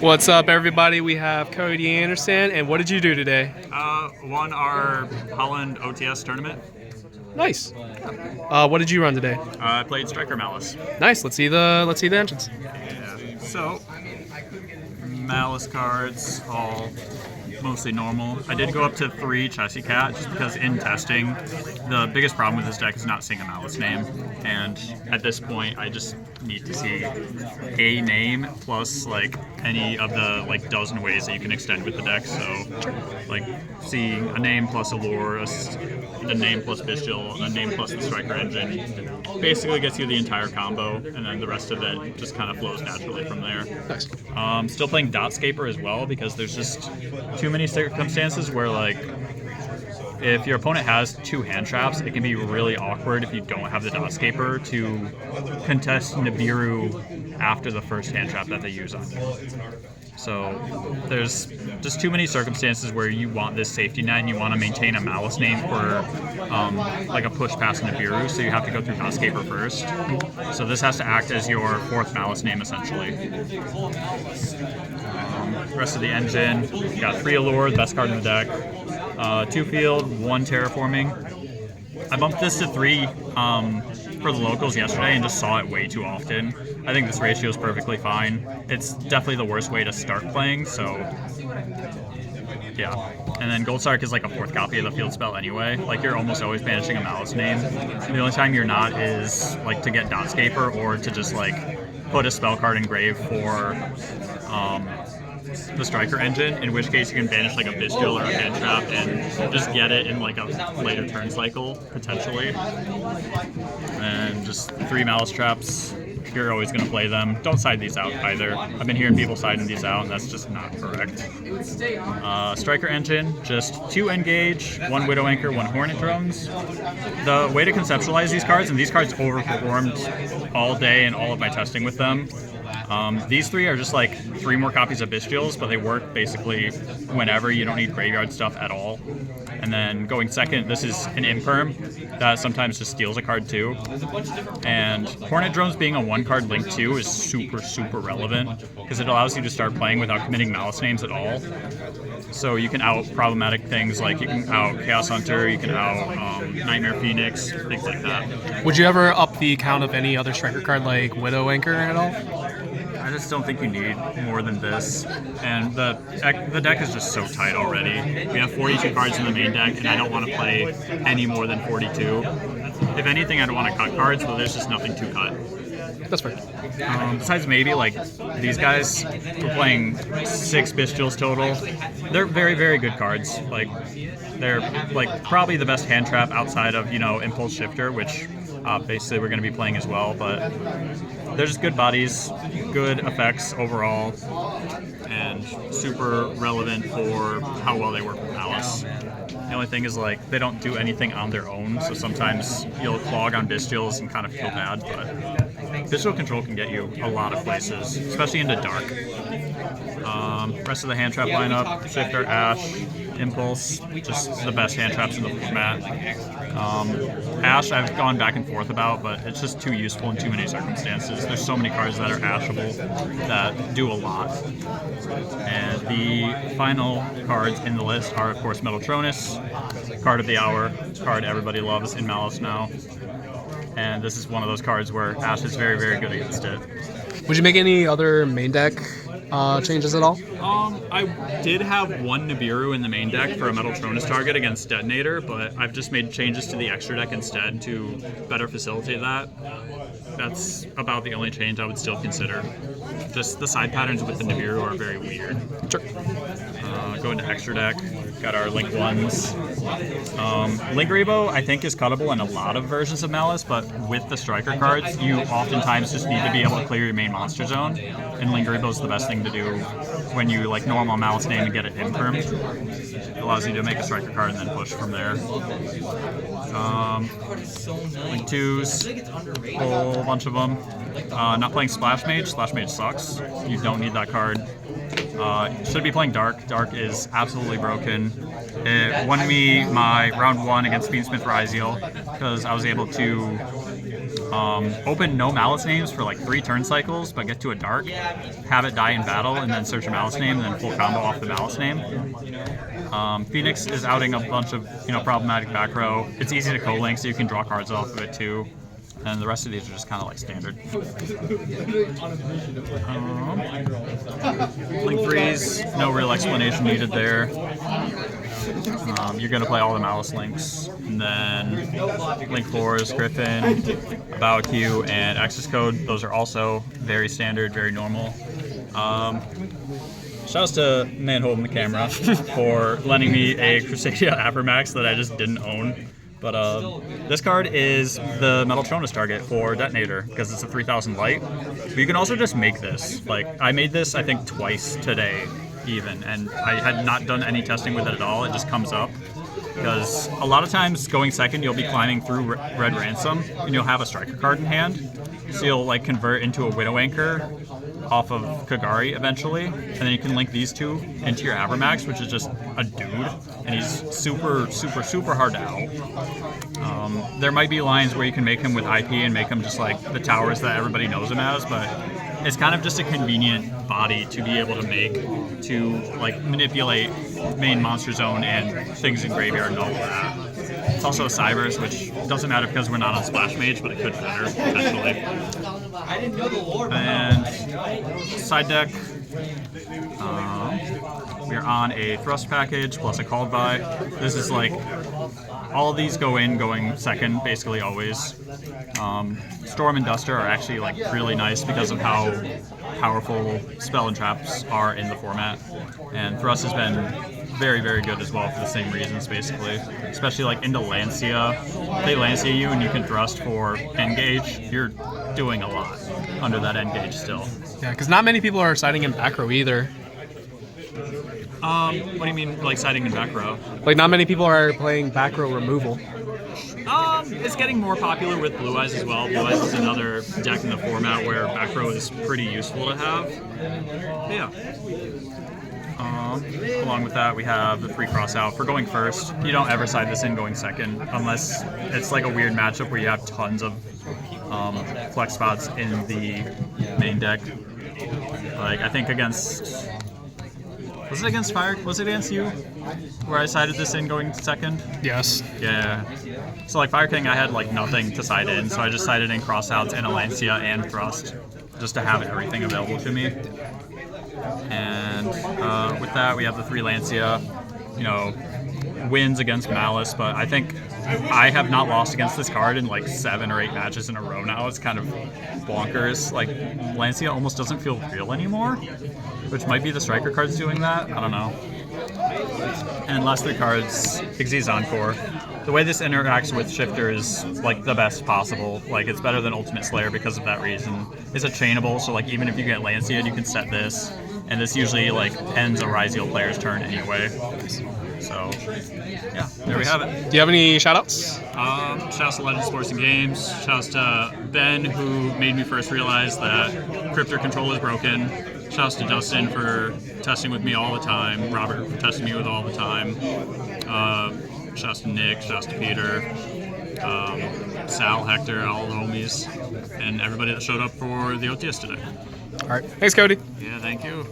What's up, everybody? We have Cody Anderson, and what did you do today? Won our Holland OTS tournament. Nice. What did you run today? I played Striker Maliss. Nice. Let's see the engines. Yeah. So, Maliss cards, all mostly normal. I did go up to 3 Chessie Cat just because in testing, the biggest problem with this deck is not seeing a Maliss name. And at this point, I just need to see a name plus like any of the like dozen ways that you can extend with the deck. So like seeing a name plus a lure, the name plus Bestial, a name plus the Striker engine basically gets you the entire combo, and then the rest of it just kind of flows naturally from there. Nice. Still playing Dotscaper as well because there's just too many circumstances where like if your opponent has 2 hand traps, it can be really awkward if you don't have the Dotscaper to contest Nibiru after the first hand trap that they use on you. So there's just too many circumstances where you want this safety net and you want to maintain a Maliss name for like a push past Nibiru, so you have to go through Dotscaper first. So this has to act as your 4th Maliss name essentially. Rest of the engine, got 3 Allure, the best card in the deck. 2 field, 1 terraforming. I bumped this to 3 for the locals yesterday and just saw it way too often. I think this ratio is perfectly fine. It's definitely the worst way to start playing, so yeah. And then Gold Sark is like a 4th copy of the field spell anyway. Like you're almost always banishing a Maliss name. The only time you're not is like to get Dotscaper or to just like put a spell card in grave for the Striker engine, in which case you can banish like a Bestial or a hand trap and just get it in like a later turn cycle, potentially. And just 3 Maliss traps, you're always going to play them. Don't side these out either. I've been hearing people siding these out, and that's just not correct. Striker engine, just 2 Engage, 1 Widow Anchor, 1 Hornet Drones. The way to conceptualize these cards, and these cards overperformed all day in all of my testing with them. These 3 are just like 3 more copies of Bestials, but they work basically whenever. You don't need graveyard stuff at all. And then going second, this is an Imperm that sometimes just steals a card too. And Hornet Drones being a 1-card link too is super, super relevant because it allows you to start playing without committing Maliss names at all. So you can out problematic things like you can out Chaos Hunter, you can out Nightmare Phoenix, things like that. Would you ever up the count of any other striker card like Widow Anchor at all? I just don't think you need more than this, and the deck is just so tight already. We have 42 cards in the main deck, and I don't want to play any more than 42. If anything, I'd want to cut cards, but there's just nothing to cut. That's fair. Besides maybe like these guys, we're playing 6 Bestials total. They're very, very good cards. Like they're like probably the best hand trap outside of, you know, Impulse Shifter, which basically we're going to be playing as well, but they're just good bodies, good effects overall, and super relevant for how well they work with Maliss. The only thing is like they don't do anything on their own, so sometimes you'll clog on Bestials and kind of feel bad, but Bestial control can get you a lot of places, especially into Dark. Rest of the hand trap lineup, Shifter, Ash, Impulse, just the best hand traps in the format. Ash I've gone back and forth about, but it's just too useful in too many circumstances. There's so many cards that are ashable that do a lot. And the final cards in the list are, of course, Metaltronus, card of the hour, card everybody loves in Maliss now. And this is one of those cards where Ash is very, very good against it. Would you make any other main deck changes at all? I did have 1 Nibiru in the main deck for a Metaltronus target against Detonator, but I've just made changes to the extra deck instead to better facilitate that. That's about the only change I would still consider. Just the side patterns with the Nibiru are very weird. Sure. Go into extra deck, got our Link 1s. Link Rebo, I think, is cuttable in a lot of versions of Maliss, but with the Striker cards, you oftentimes just need to be able to clear your main monster zone, and Link Rebo is the best thing to do when you like normal Maliss name and get it impermed. It allows you to make a Striker card and then push from there. Link 2s, whole bunch of them. Not playing Splash Mage. Splash Mage sucks. You don't need that card. Should be playing Dark. Dark is absolutely broken. It won me my round 1 against Fiendsmith Ryziel because I was able to open no Maliss names for like 3 turn cycles, but get to a dark, have it die in battle, and then search a Maliss name, and then full combo off the Maliss name. Phoenix is outing a bunch of problematic back row. It's easy to co-link, so you can draw cards off of it too. And the rest of these are just kind of like standard. Link 3s, no real explanation needed there. You're going to play all the Maliss links. And then Link 4s, Griffin, Bow Q, and Access Code. Those are also very standard, very normal. Shouts to man holding the camera for lending me a Crusadia Apermax that I just didn't own. But this card is the Metal Tronus target for Detonator because it's a 3000 light. But you can also just make this. Like, I made this, I think, twice today even, and I had not done any testing with it at all. It just comes up. Because a lot of times going second, you'll be climbing through Red Ransom, and you'll have a Striker card in hand. So you'll like convert into a Widow Anchor off of Kagari eventually, and then you can link these two into your Apermax, which is just a dude, and he's super hard to out. There might be lines where you can make him with IP and make him just like the towers that everybody knows him as, but it's kind of just a convenient body to be able to make to like manipulate main monster zone and things in graveyard and all of that. It's also a Cybers, which doesn't matter because we're not on Splash Mage, but it could matter potentially. And side deck, we're on a Thrust package plus a Called By. This is like, all of these go in going second, basically always. Storm and Duster are actually like really nice because of how powerful Spell and Traps are in the format. And Thrust has been very good as well for the same reasons, basically. Especially like into Lancia. If they Lancia you and you can Thrust for Engage, you're doing a lot under that Engage still. Yeah, because not many people are siding in back row either. What do you mean, like siding in back row? Like, not many people are playing back row removal. It's getting more popular with Blue Eyes as well. Blue Eyes is another deck in the format where back row is pretty useful to have. But yeah. Along with that, we have the 3 cross out. For going first, you don't ever side this in going second, unless it's like a weird matchup where you have tons of flex spots in the main deck. Like, I think against... Was it against Fire? Was it against you? Where I sided this in going second? Yes. Yeah. So like Fire King, I had like nothing to side in, so I just sided in crossouts and a Lancia and Thrust, just to have everything available to me. And with that, we have the 3 Lancia, wins against Maliss, but I think I have not lost against this card in like 7 or 8 matches in a row now. It's kind of bonkers. Like, Lancia almost doesn't feel real anymore, which might be the Striker cards doing that. I don't know. And last 3 cards, Xyz Encore. The way this interacts with Shifter is like the best possible. Like, it's better than Ultimate Slayer because of that reason. It's a chainable, so like even if you get Lancia, you can set this, and this usually like ends a Ryzeal player's turn anyway. So, yeah, there we have it. Do you have any shoutouts? Shouts to Legend Sports and Games. Shouts to Ben, who made me first realize that Cryptor Control is broken. Shouts to Dustin for testing with me all the time. Robert for testing me with all the time. Shouts to Nick. Shouts to Peter. Sal, Hector, all the homies, and everybody that showed up for the OTS today. All right. Thanks, Cody. Yeah, thank you.